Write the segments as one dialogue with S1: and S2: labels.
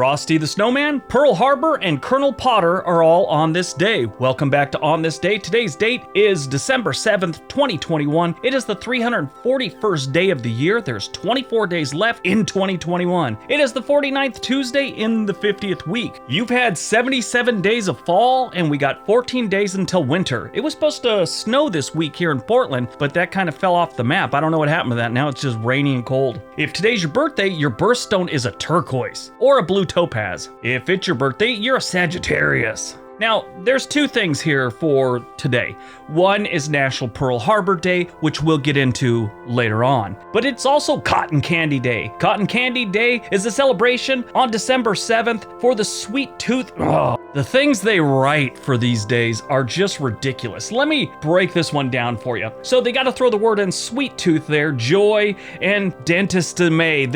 S1: Frosty the Snowman, Pearl Harbor, and Colonel Potter are all on this day. Welcome back to On This Day. Today's date is December 7th, 2021. It is the 341st day of the year. There's 24 days left in 2021. It is the 49th Tuesday in the 50th week. You've had 77 days of fall, and we got 14 days until winter. It was supposed to snow this week here in Portland, but that kind of fell off the map. I don't know what happened to that. Now it's just rainy and cold. If today's your birthday, your birthstone is a turquoise or a blue topaz. If it's your birthday, you're a Sagittarius. Now, there's two things here for today. One is National Pearl Harbor Day, which we'll get into later on. But it's also Cotton Candy Day. Cotton Candy Day is a celebration on December 7th for the sweet tooth. The things they write for these days are just ridiculous. Let me break this one down for you. So they got to throw the word in sweet tooth there, joy, and dentist dismay,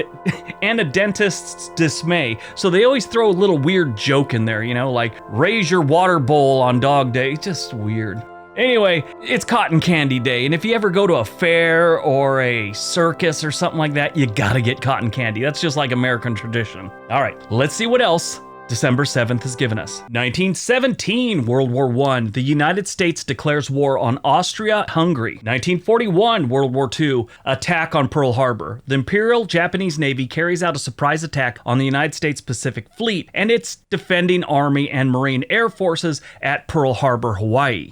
S1: and a dentist's dismay. So they always throw a little weird joke in there, like raise your water bowl on Dog Day. Just weird. Anyway, it's Cotton Candy Day, and if you ever go to a fair or a circus or something like that, you gotta get cotton candy. That's just like American tradition. All right, let's see what else December 7th has given us. 1917, World War I. The United States declares war on Austria-Hungary. 1941, World War II. Attack on Pearl Harbor. The Imperial Japanese Navy carries out a surprise attack on the United States Pacific Fleet and its defending Army and Marine Air Forces at Pearl Harbor, Hawaii.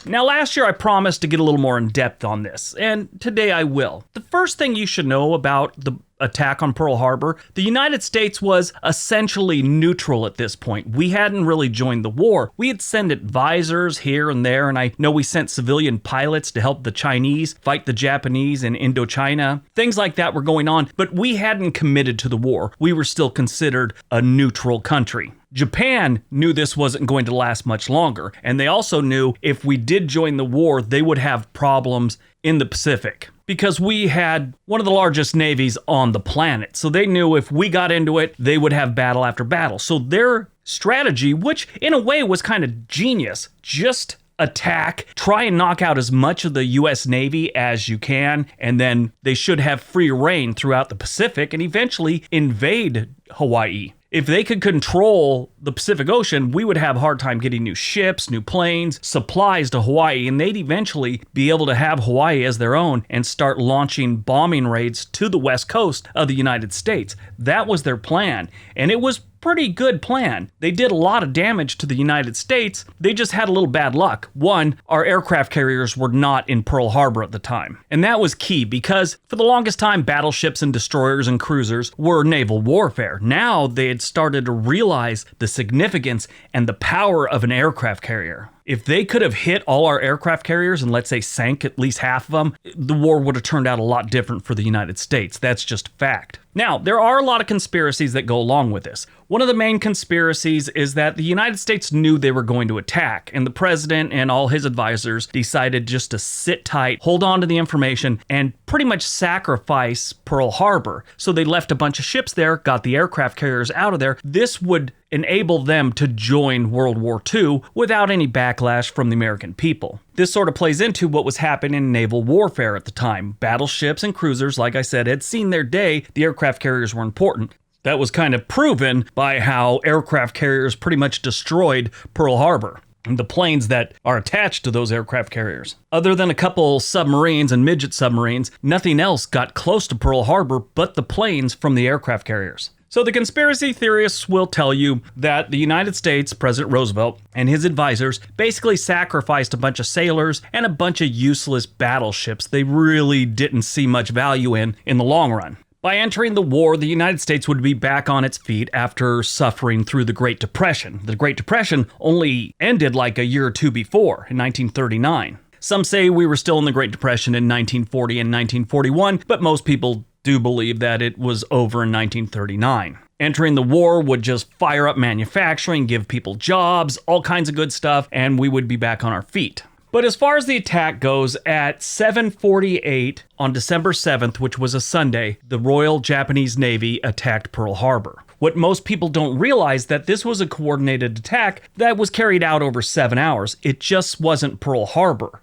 S1: Now, last year I promised to get a little more in depth on this, and today I will. The first thing you should know about the attack on Pearl Harbor, the United States was essentially neutral at this point. We hadn't really joined the war. We had sent advisors here and there, and I know we sent civilian pilots to help the Chinese fight the Japanese in Indochina. Things like that were going on, but we hadn't committed to the war. We were still considered a neutral country. Japan knew this wasn't going to last much longer, and they also knew if we did join the war, they would have problems in the Pacific because we had one of the largest navies on the planet. So they knew if we got into it, they would have battle after battle. So their strategy, which in a way was kind of genius, just attack, try and knock out as much of the U.S. Navy as you can, and then they should have free reign throughout the Pacific and eventually invade Hawaii. If they could control the Pacific Ocean, we would have a hard time getting new ships, new planes, supplies to Hawaii, and they'd eventually be able to have Hawaii as their own and start launching bombing raids to the west coast of the United States. That was their plan, and it was pretty good plan. They did a lot of damage to the United States. They just had a little bad luck. One, our aircraft carriers were not in Pearl Harbor at the time. And that was key because for the longest time, battleships and destroyers and cruisers were naval warfare. Now they had started to realize the significance and the power of an aircraft carrier. If they could have hit all our aircraft carriers and let's say sank at least half of them, the war would have turned out a lot different for the United States. That's just fact. Now, there are a lot of conspiracies that go along with this. One of the main conspiracies is that the United States knew they were going to attack, and the president and all his advisors decided just to sit tight, hold on to the information, and pretty much sacrifice Pearl Harbor. So they left a bunch of ships there, got the aircraft carriers out of there. This would enable them to join World War II without any backlash from the American people. This sort of plays into what was happening in naval warfare at the time. Battleships and cruisers, like I said, had seen their day. The aircraft carriers were important. That was kind of proven by how aircraft carriers pretty much destroyed Pearl Harbor and the planes that are attached to those aircraft carriers. Other than a couple submarines and midget submarines, nothing else got close to Pearl Harbor but the planes from the aircraft carriers. So the conspiracy theorists will tell you that the United States, President Roosevelt, and his advisors basically sacrificed a bunch of sailors and a bunch of useless battleships they really didn't see much value in the long run. By entering the war, the United States would be back on its feet after suffering through the Great Depression. The Great Depression only ended like a year or two before, in 1939. Some say we were still in the Great Depression in 1940 and 1941, but most people do believe that it was over in 1939. Entering the war would just fire up manufacturing, give people jobs, all kinds of good stuff, and we would be back on our feet. But as far as the attack goes, at 7:48 on December 7th, which was a Sunday, the Royal Japanese Navy attacked Pearl Harbor. What most people don't realize that this was a coordinated attack that was carried out over 7 hours. It just wasn't Pearl Harbor.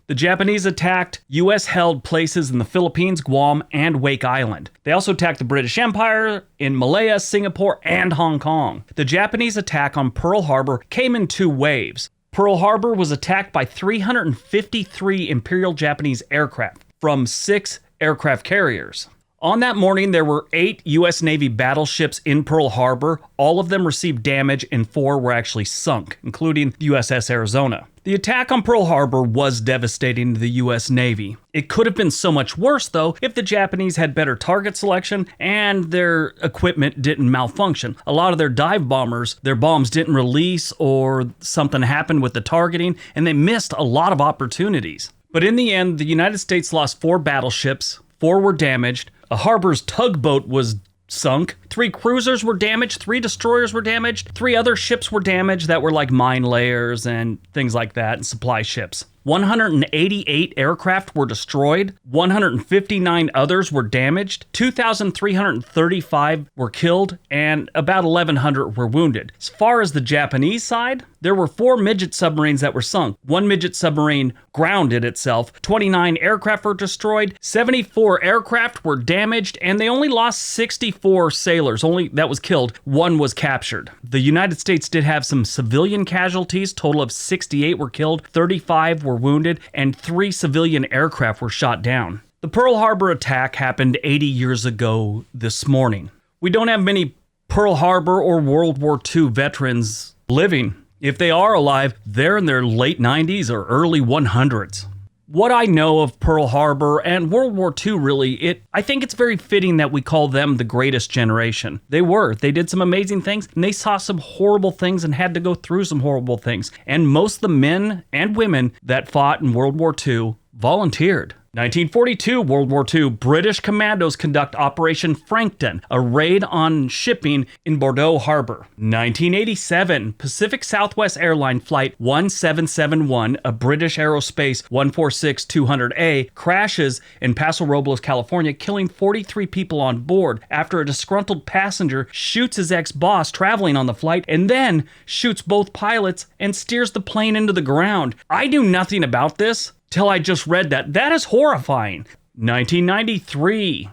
S1: The Japanese attacked U.S.-held places in the Philippines, Guam, and Wake Island. They also attacked the British Empire in Malaya, Singapore, and Hong Kong. The Japanese attack on Pearl Harbor came in 2 waves. Pearl Harbor was attacked by 353 Imperial Japanese aircraft from 6 aircraft carriers. On that morning, there were 8 U.S. Navy battleships in Pearl Harbor. All of them received damage and 4 were actually sunk, including the USS Arizona. The attack on Pearl Harbor was devastating to the U.S. Navy. It could have been so much worse, though, if the Japanese had better target selection and their equipment didn't malfunction. A lot of their dive bombers, their bombs didn't release or something happened with the targeting, and they missed a lot of opportunities. But in the end, the United States lost 4 battleships, 4 were damaged, a harbor's tugboat was sunk, 3 cruisers were damaged, 3 destroyers were damaged, 3 other ships were damaged that were like mine layers and things like that, and supply ships. 188 aircraft were destroyed, 159 others were damaged, 2,335 were killed, and about 1,100 were wounded. As far as the Japanese side, there were 4 midget submarines that were sunk. 1 midget submarine grounded itself, 29 aircraft were destroyed, 74 aircraft were damaged, and they only lost 64 sailors. Only that was killed. 1 was captured. The United States did have some civilian casualties. Total of 68 were killed, 35 were wounded, and 3 civilian aircraft were shot down. The Pearl Harbor attack happened 80 years ago this morning. We don't have many Pearl Harbor or World War II veterans living. If they are alive, they're in their late 90s or early 100s. What I know of Pearl Harbor and World War II, really, I think it's very fitting that we call them the greatest generation. They were. They did some amazing things, and they saw some horrible things and had to go through some horrible things. And most of the men and women that fought in World War II volunteered. 1942, World War II, British commandos conduct Operation Frankton, a raid on shipping in Bordeaux Harbor. 1987, Pacific Southwest Airline Flight 1771, a British Aerospace 146-200A, crashes in Paso Robles, California, killing 43 people on board after a disgruntled passenger shoots his ex-boss traveling on the flight and then shoots both pilots and steers the plane into the ground. I knew nothing about this till I just read that. That is horrifying. 1993.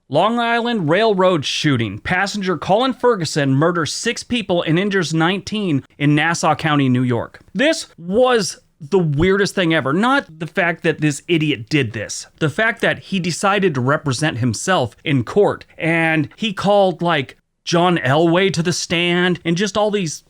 S1: Long Island Railroad shooting. Passenger Colin Ferguson murders 6 people and injures 19 in Nassau County, New York. This was the weirdest thing ever. Not the fact that this idiot did this. The fact that he decided to represent himself in court and he called like John Elway to the stand and just all these...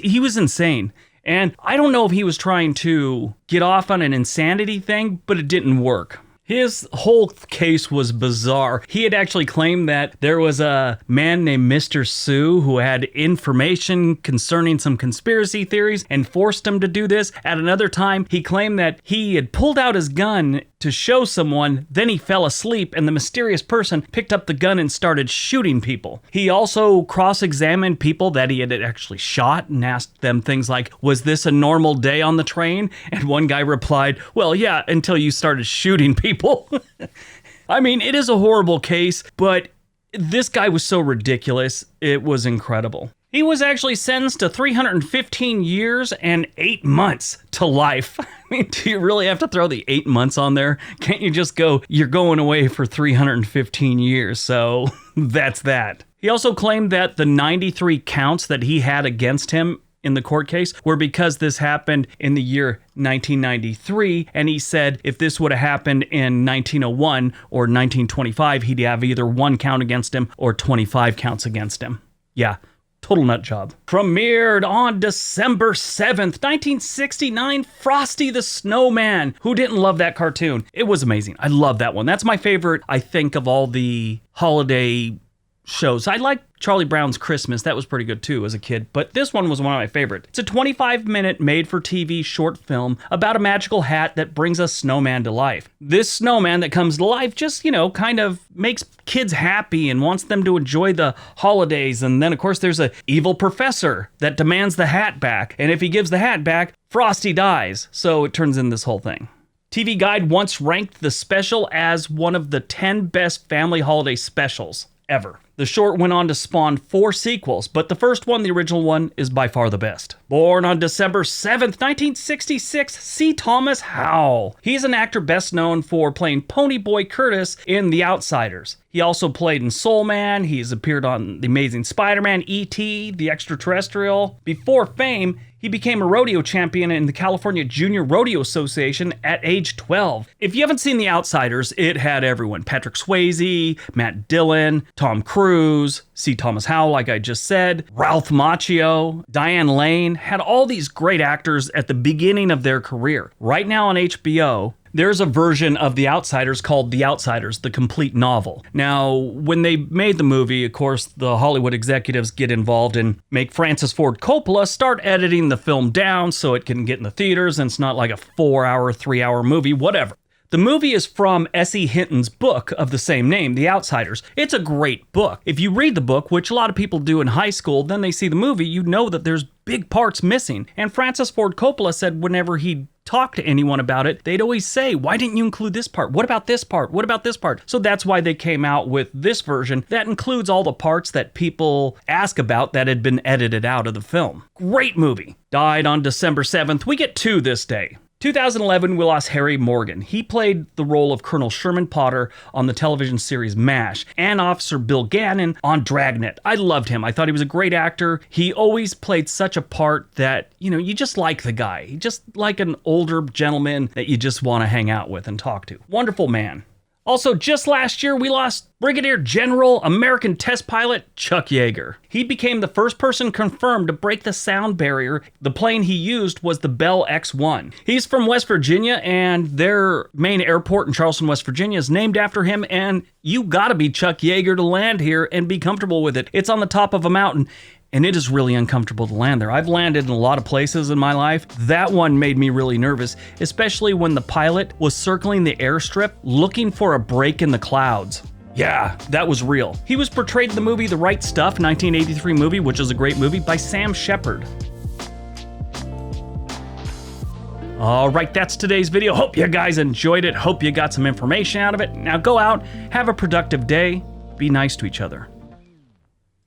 S1: he was insane. And I don't know if he was trying to get off on an insanity thing, but it didn't work. His whole case was bizarre. He had actually claimed that there was a man named Mr. Sue who had information concerning some conspiracy theories and forced him to do this. At another time, he claimed that he had pulled out his gun to show someone, then he fell asleep and the mysterious person picked up the gun and started shooting people. He also cross-examined people that he had actually shot and asked them things like, was this a normal day on the train? And one guy replied, well, yeah, until you started shooting people. I mean, it is a horrible case, but this guy was so ridiculous, it was incredible. He was actually sentenced to 315 years and 8 months to life. I mean, do you really have to throw the 8 months on there? Can't you just go, you're going away for 315 years, so that's that. He also claimed that the 93 counts that he had against him in the court case were because this happened in the year 1993, and he said if this would have happened in 1901 or 1925, he'd have either 1 count against him or 25 counts against him. Yeah. Total nut job. Premiered on December 7th, 1969, Frosty the Snowman. Who didn't love that cartoon? It was amazing. I love that one. That's my favorite, I think, of all the holiday shows. I like Charlie Brown's Christmas. That was pretty good too as a kid, but this one was one of my favorites. It's a 25-minute made-for-TV short film about a magical hat that brings a snowman to life. This snowman that comes to life just, kind of makes kids happy and wants them to enjoy the holidays. And then, of course, there's a evil professor that demands the hat back. And if he gives the hat back, Frosty dies. So it turns in this whole thing. TV Guide once ranked the special as one of the 10 best family holiday specials ever. The short went on to spawn 4 sequels, but the first one, the original one, is by far the best. Born on December 7th, 1966, C. Thomas Howell. He's an actor best known for playing Ponyboy Curtis in The Outsiders. He also played in Soul Man. He's appeared on The Amazing Spider-Man, E.T., The Extraterrestrial. Before fame, he became a rodeo champion in the California Junior Rodeo Association at age 12. If you haven't seen The Outsiders, it had everyone. Patrick Swayze, Matt Dillon, Tom Cruise, C. Thomas Howell, like I just said, Ralph Macchio, Diane Lane, had all these great actors at the beginning of their career. Right now on HBO, there's a version of The Outsiders called The Outsiders, the complete novel. Now, when they made the movie, of course, the Hollywood executives get involved and make Francis Ford Coppola start editing the film down so it can get in the theaters and it's not like a 4-hour, 3-hour movie, whatever. The movie is from S.E. Hinton's book of the same name, The Outsiders. It's a great book. If you read the book, which a lot of people do in high school, then they see the movie, you know that there's big parts missing. And Francis Ford Coppola said whenever he talked to anyone about it, they'd always say, why didn't you include this part? What about this part? What about this part? So that's why they came out with this version that includes all the parts that people ask about that had been edited out of the film. Great movie. Died on December 7th. We get 2 this day. 2011, we lost Harry Morgan. He played the role of Colonel Sherman Potter on the television series MASH and Officer Bill Gannon on Dragnet. I loved him. I thought he was a great actor. He always played such a part that, you just like the guy. He just like an older gentleman that you just want to hang out with and talk to. Wonderful man. Also, just last year, we lost Brigadier General American test pilot Chuck Yeager. He became the first person confirmed to break the sound barrier. The plane he used was the Bell X-1. He's from West Virginia, and their main airport in Charleston, West Virginia is named after him, and you gotta be Chuck Yeager to land here and be comfortable with it. It's on the top of a mountain, and it is really uncomfortable to land there. I've landed in a lot of places in my life. That one made me really nervous, especially when the pilot was circling the airstrip looking for a break in the clouds. Yeah, that was real. He was portrayed in the movie The Right Stuff, 1983 movie, which is a great movie, by Sam Shepard. All right, that's today's video. Hope you guys enjoyed it. Hope you got some information out of it. Now go out, have a productive day, be nice to each other.